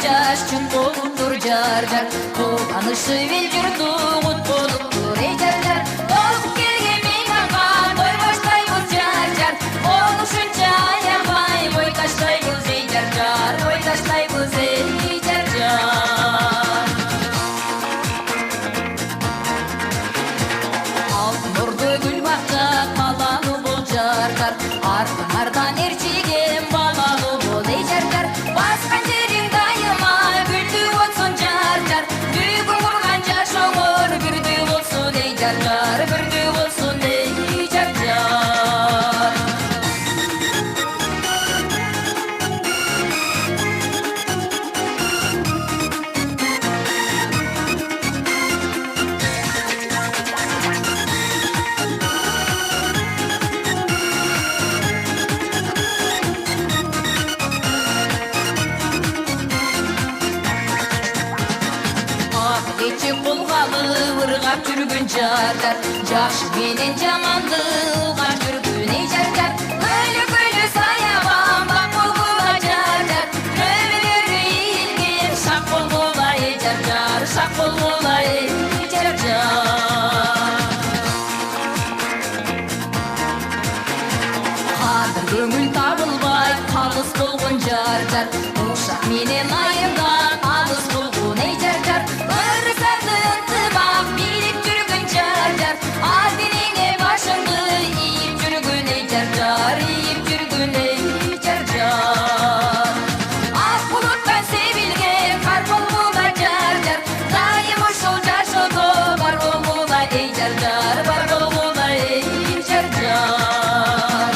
жаш чын болуптур жар жар кубанычы эл журтуң ут болуптур эй жар жар толуп келген мейманга той баштайбыз жар жар болушунча аябай бой таштайбыз эй жар жар бой таштайбыз эй жар жар алтын ордо гүл бакча каланы бул жар жар артыңардан ээрчиген баланы бол эй жар жар баскан жериң дайыма гүлдүү болсун жар жар бүгүн курган жашооңор бирдүү болсун эй жар жар бирдүү болсун эй жар жар Эчи колгалы ыргап жүргөн жар жар жакшы менен жаманды ылгап жүргөн эй жар жар өлү саябан бак болгула жар жар өмүрү ийилген шак болгула эй жар жар шак болгула эй жар жар кадыр көңүл табылбай калыс болгон жар жар ушак менен айылдан алыс болгон эй жар жар иіп жүргөн эй жар жар ак булуттан себилген кар болгула жар жар дайым ошол жашоодо бар болгула эй жар жар бар болгула эй жар жар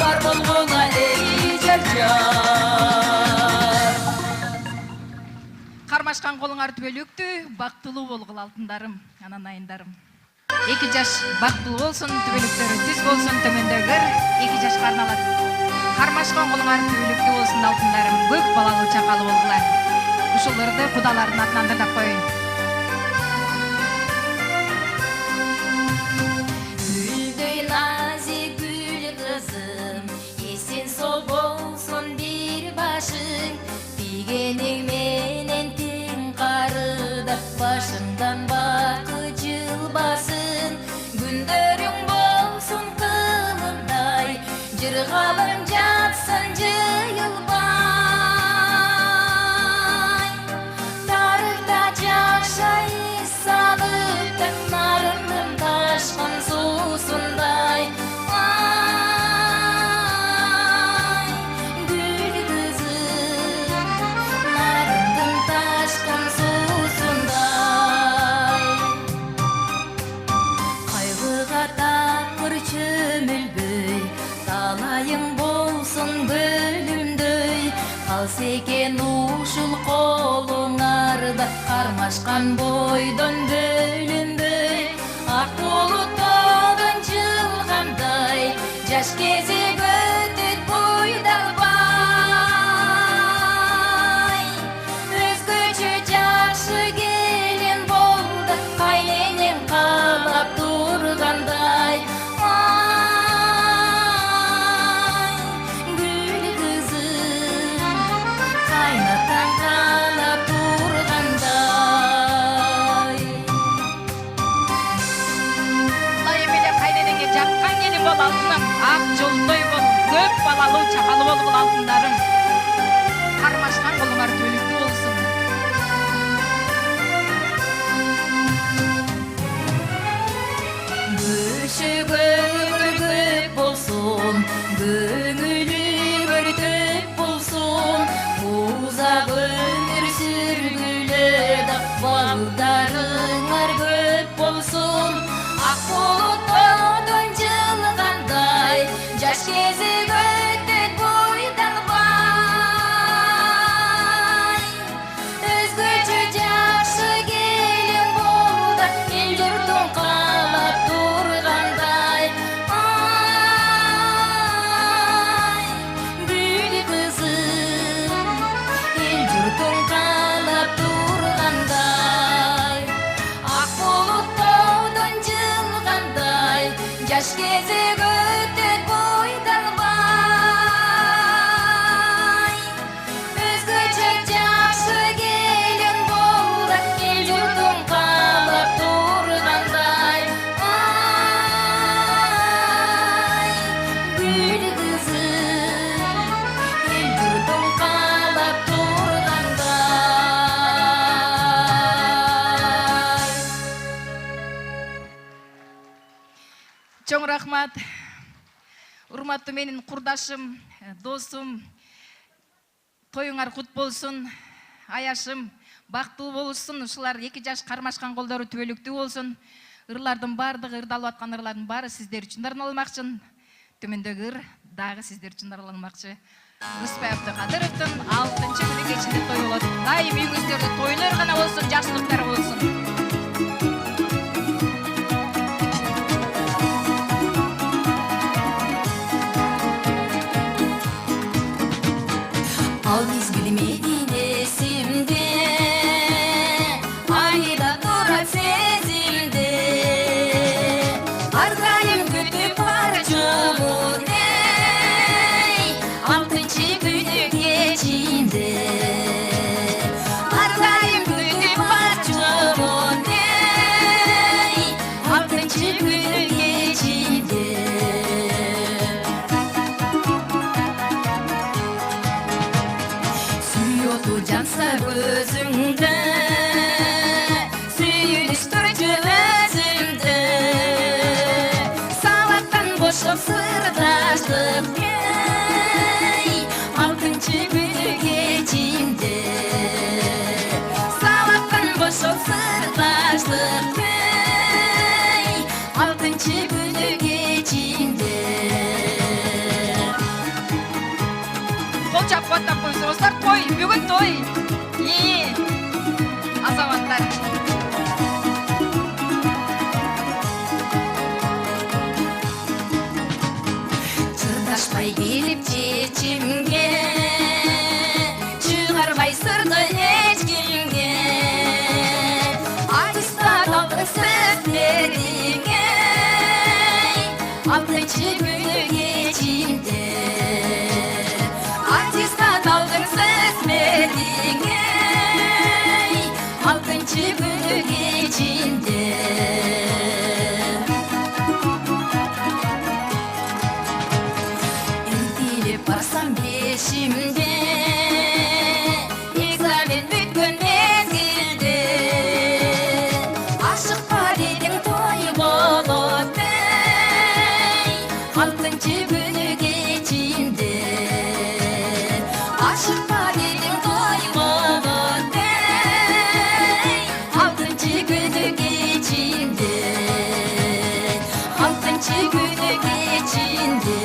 бар болгула эй жар жар кармашкан колуңар түбөлүктүү бактылуу болгула алтындарым анан айындарым 2 жаш бактылуу болсун түбөлүктөрү түз болсун төмөндөгөр 2 жашка арналат кармашкан колуңар түбөлүктүү болсун алтындарым көп балалуу чакалуу болгула ушуларды кудалардын атынан тыңдап коеюн гүлдөй назик гүл кызым эсен сол болсун бир башың тийгениң менен тең карыда башыңдан бакы жылбасын күндөрүң болсун кылымдай жыргалым жатсын жыйылбай тарыхта жашай салып нарындын ташкан суусундай гүл кызым нарындын ташкан суусундай кайгыга такыр чөмүлбөй талайың болсун бөлүмдөй калса экен ушул колуңарда кармашкан бойдон бөлүнбөй ак булуттон жылгандай жаш кезек өтөт бойдалбай өзгөчө жакшы келин болду кайненең каалап тургандай гүл кызым кайнатаң каалап тургандай айым эле кайненеңе жаккан келин бол алтыным ак жолтой бол көп балалуу чакалуу болгула алтындарым кармашкан колуңар түбөлүктүү болсун көшөгөр көп болсун көңүлү өртөп болсун узак өмүр сүргүлө да балдарыңар көп болсун ак булуттон жылгандай жаш кезек өтөт бойдалбай өзгөчө жакшы келин болду эл журтуң каалап тургандай гүл кызым эл журтуң каалап тургандай ак булуттон жылгандай жаш кезек өтөт бойдалбай өзгөчө жакшы Чоң рахмат. Урматтуу менин курдашым, досум, тоюңар кут болсун, аяшым, бактылуу болсун, ушулар 2 жаш кармашкан колдору түбөлүктүү болсун. Ырлардын бардыгы, ырдалып аткан ырлардын баары сиздер үчүн арналмакчы. Төмөндөгү ыр дагы сиздер үчүн арналмакчы. Рыспай Абдыкадыровдун 6-күнү кечинде той болот. Дайым үйүңүздөрдө тойлор гана болсун, жакшылыктар болсун. Ал мезгил менин эсимде, айда турат сезимде. Ар дайым күтүп барчумун, алтынчы күнү кечинде. Ар дайым күтүп барчумун, алтынчы күнү кечинде. Жанса көзүңдө, сүйүнүч турчу өзүмдө. Сабаттан бошоп сырдаштык, алтынчы күнү кечинде. Сабаттан бошоп сырдаштык, алтынчы күнү кечинде. Кол чап куаттап койсоңуздар, той, бүгүн той. Азаматтар. Чырдашпай келип чечимге, чыгарбай сырды эч кимге. Айтыста калдың сөздериңе, алтынчы күнү кечинде. Айтыста калдың сөздериңе, алтынчы күнү кечинде. Ентилеп барсам бешимде, экзамен бүткөн мезгилде. Ашыкпа дедиң, той болот, алтынчы күнү кечинде. Ашыкпа дедиң, той болот, алтынчы күнү кечинде. Алтынчы күнү кечинде.